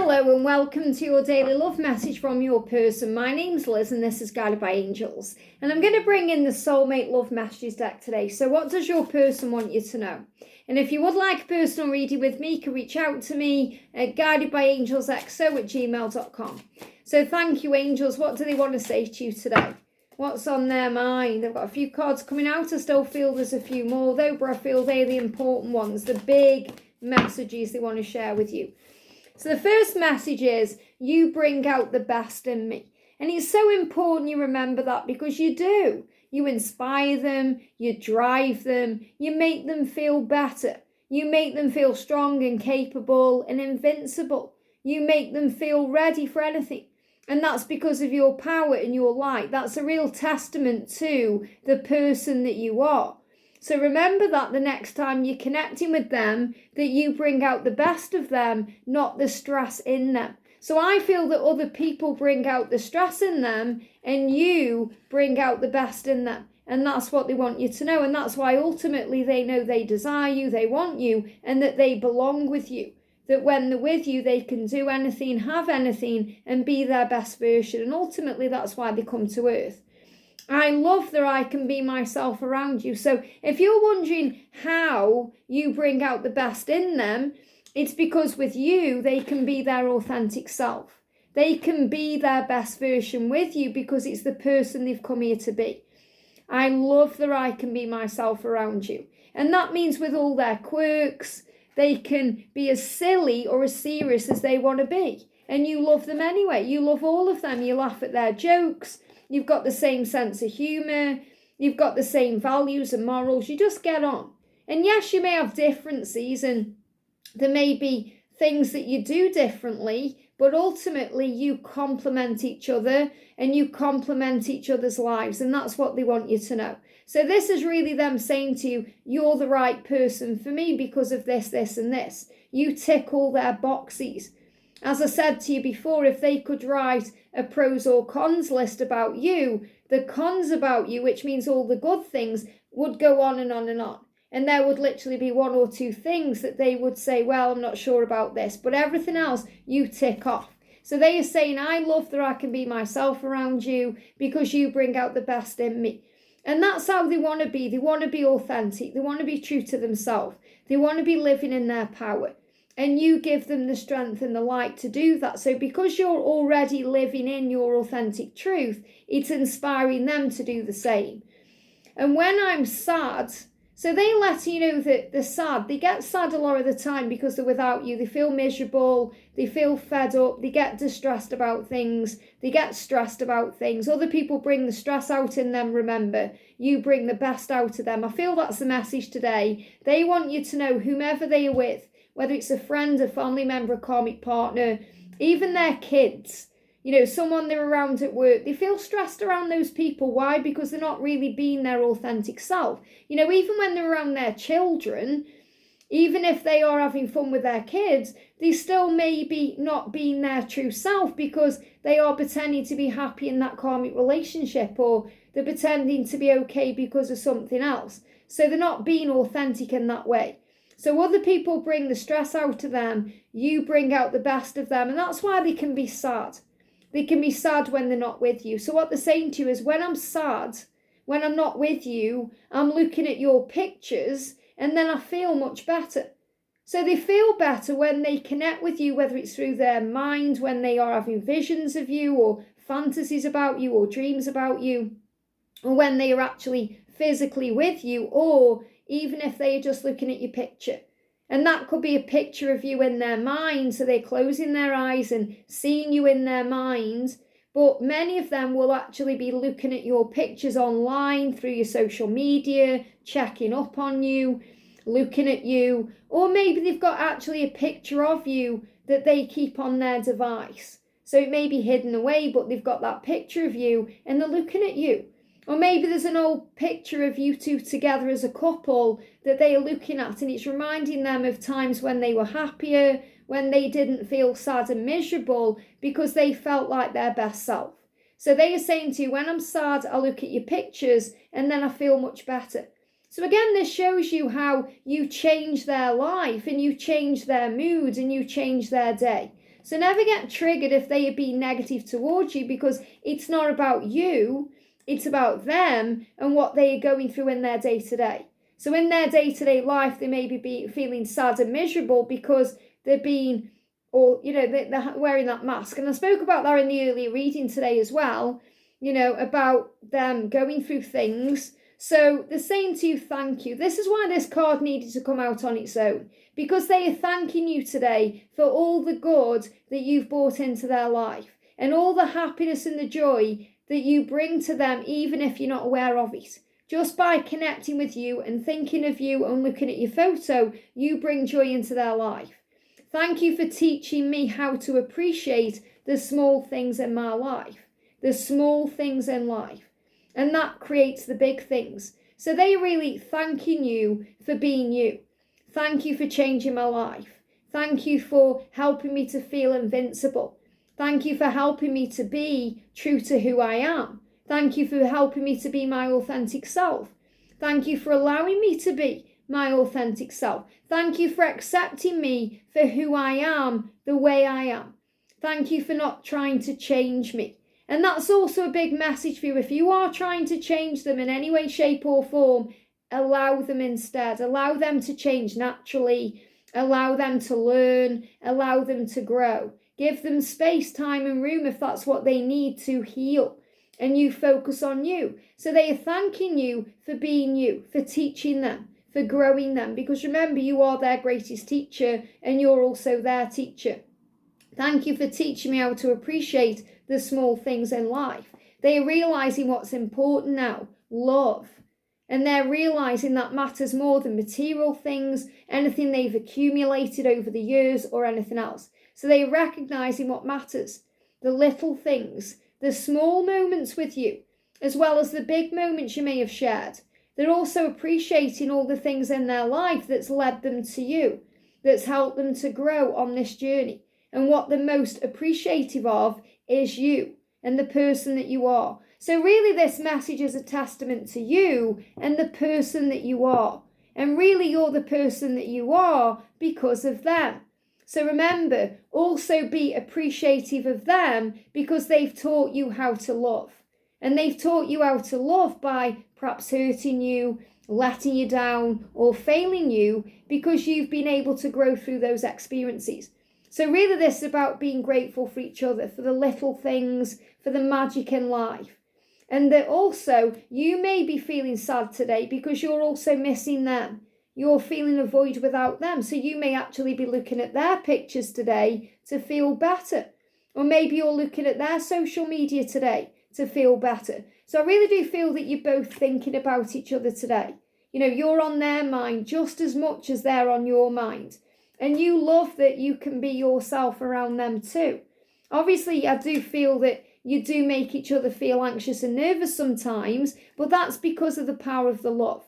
Hello and welcome to your daily love message from your person. My name's Liz and this is Guided by Angels. And I'm going to bring in the Soulmate Love Messages deck today. So what does your person want you to know? And if you would like a personal reading with me, you can reach out to me at guidedbyangelsxo@gmail.com. So thank you, angels. What do they want to say to you today? What's on their mind? They've got a few cards coming out. I still feel there's a few more though, but I feel they're the important ones, the big messages they want to share with you. So the first message is, you bring out the best in me. And it's so important you remember that, because you do. You inspire them, you drive them, you make them feel better. You make them feel strong and capable and invincible. You make them feel ready for anything. And that's because of your power and your light. That's a real testament to the person that you are. So remember that the next time you're connecting with them, that you bring out the best of them, not the stress in them. So I feel that other people bring out the stress in them and you bring out the best in them. And that's what they want you to know. And that's why ultimately they know they desire you, they want you, and that they belong with you. That when they're with you, they can do anything, have anything, and be their best version. And ultimately that's why they come to earth. I love that I can be myself around you. So if you're wondering how you bring out the best in them, it's because with you, they can be their authentic self. They can be their best version with you because it's the person they've come here to be. I love that I can be myself around you. And that means with all their quirks, they can be as silly or as serious as they want to be. And you love them anyway. You love all of them. You laugh at their jokes. You've got the same sense of humour. You've got the same values and morals. You just get on. And yes, you may have differences and there may be things that you do differently, but ultimately you complement each other and you complement each other's lives. And that's what they want you to know. So this is really them saying to you, you're the right person for me because of this, this and this. You tick all their boxes. As I said to you before, if they could write a pros or cons list about you, the cons about you, which means all the good things, would go on and on and on. And there would literally be one or two things that they would say, well, I'm not sure about this. But everything else, you tick off. So they are saying, I love that I can be myself around you because you bring out the best in me. And that's how they want to be. They want to be authentic. They want to be true to themselves. They want to be living in their power. And you give them the strength and the light to do that. So because you're already living in your authentic truth, it's inspiring them to do the same. And when I'm sad, so they let you know that they're sad. They get sad a lot of the time because they're without you. They feel miserable. They feel fed up. They get distressed about things. They get stressed about things. Other people bring the stress out in them, remember. You bring the best out of them. I feel that's the message today. They want you to know whomever they are with, whether it's a friend, a family member, a karmic partner, even their kids, someone they're around at work, they feel stressed around those people. Why? Because they're not really being their authentic self. Even when they're around their children, even if they are having fun with their kids, they still maybe not being their true self because they are pretending to be happy in that karmic relationship, or they're pretending to be okay because of something else. So they're not being authentic in that way. So other people bring the stress out of them, you bring out the best of them, and that's why they can be sad. They can be sad when they're not with you. So what they're saying to you is, when I'm sad, when I'm not with you, I'm looking at your pictures and then I feel much better. So they feel better when they connect with you, whether it's through their mind, when they are having visions of you or fantasies about you or dreams about you, or when they are actually physically with you, or even if they are just looking at your picture. And that could be a picture of you in their mind, so they're closing their eyes and seeing you in their mind. But many of them will actually be looking at your pictures online through your social media, checking up on you, looking at you. Or maybe they've got actually a picture of you that they keep on their device. So it may be hidden away, but they've got that picture of you and they're looking at you. Or maybe there's an old picture of you two together as a couple that they are looking at, and it's reminding them of times when they were happier, when they didn't feel sad and miserable because they felt like their best self. So they are saying to you, when I'm sad, I look at your pictures and then I feel much better. So again, this shows you how you change their life and you change their mood and you change their day. So never get triggered if they are being negative towards you, because it's not about you, it's about them and what they are going through in their day-to-day. So in their day-to-day life, they may be feeling sad and miserable because they're being, or, they're wearing that mask. And I spoke about that in the earlier reading today as well, about them going through things. So they're saying to you, thank you. This is why this card needed to come out on its own, because they are thanking you today for all the good that you've brought into their life and all the happiness and the joy that you bring to them, even if you're not aware of it. Just by connecting with you and thinking of you and looking at your photo, you bring joy into their life. Thank you for teaching me how to appreciate the small things in my life, the small things in life. And that creates the big things. So they are really thanking you for being you. Thank you for changing my life. Thank you for helping me to feel invincible. Thank you for helping me to be true to who I am. Thank you for helping me to be my authentic self. Thank you for allowing me to be my authentic self. Thank you for accepting me for who I am, the way I am. Thank you for not trying to change me. And that's also a big message for you. If you are trying to change them in any way, shape or form, allow them instead. Allow them to change naturally. Allow them to learn. Allow them to grow. Give them space, time and room if that's what they need to heal. And you focus on you. So they are thanking you for being you, for teaching them, for growing them. Because remember, you are their greatest teacher and you're also their teacher. Thank you for teaching me how to appreciate the small things in life. They are realizing what's important now, love. And they're realizing that matters more than material things, anything they've accumulated over the years or anything else. So they're recognizing what matters, the little things, the small moments with you, as well as the big moments you may have shared. They're also appreciating all the things in their life that's led them to you, that's helped them to grow on this journey. And what they're most appreciative of is you and the person that you are. So really this message is a testament to you and the person that you are. And really you're the person that you are because of them. So remember, also be appreciative of them because they've taught you how to love. And they've taught you how to love by perhaps hurting you, letting you down, or failing you because you've been able to grow through those experiences. So really this is about being grateful for each other, for the little things, for the magic in life. And that also you may be feeling sad today because you're also missing them. You're feeling a void without them. So you may actually be looking at their pictures today to feel better. Or maybe you're looking at their social media today to feel better. So I really do feel that you're both thinking about each other today. You're on their mind just as much as they're on your mind. And you love that you can be yourself around them too. Obviously, I do feel that you do make each other feel anxious and nervous sometimes, but that's because of the power of the love.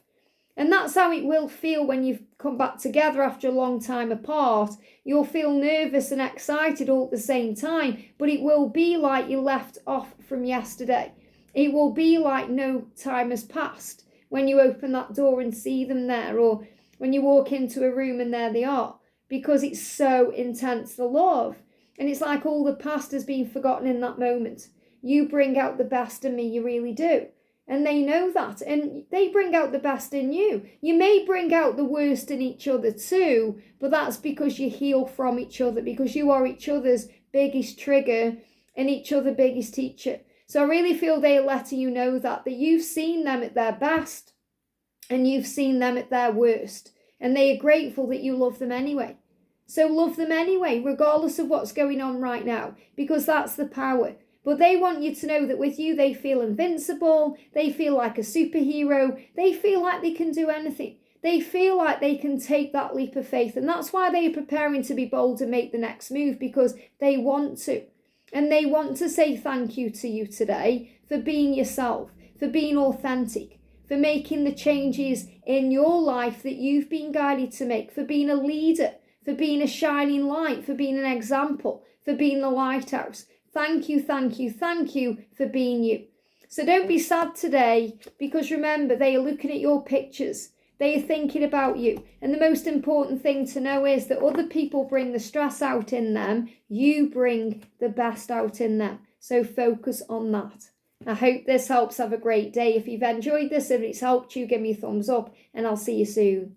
And that's how it will feel when you've come back together after a long time apart. You'll feel nervous and excited all at the same time, but it will be like you left off from yesterday. It will be like no time has passed when you open that door and see them there, or when you walk into a room and there they are. Because it's so intense, the love. And it's like all the past has been forgotten in that moment. You bring out the best in me, you really do. And they know that. And they bring out the best in you. You may bring out the worst in each other too, but that's because you heal from each other, because you are each other's biggest trigger and each other's biggest teacher. So I really feel they are letting you know that you've seen them at their best and you've seen them at their worst. And they are grateful that you love them anyway. So love them anyway, regardless of what's going on right now, because that's the power. But they want you to know that with you, they feel invincible. They feel like a superhero. They feel like they can do anything. They feel like they can take that leap of faith. And that's why they are preparing to be bold and make the next move, because they want to. And they want to say thank you to you today for being yourself, for being authentic, for making the changes in your life that you've been guided to make, for being a leader, for being a shining light, for being an example, for being the lighthouse. Thank you, thank you, thank you for being you. So don't be sad today, because remember, they are looking at your pictures They are thinking about you. And the most important thing to know is that other people bring the stress out in them. You bring the best out in them. So focus on that. I hope this helps. Have a great day. If you've enjoyed this, if it's helped you, give me a thumbs up and I'll see you soon.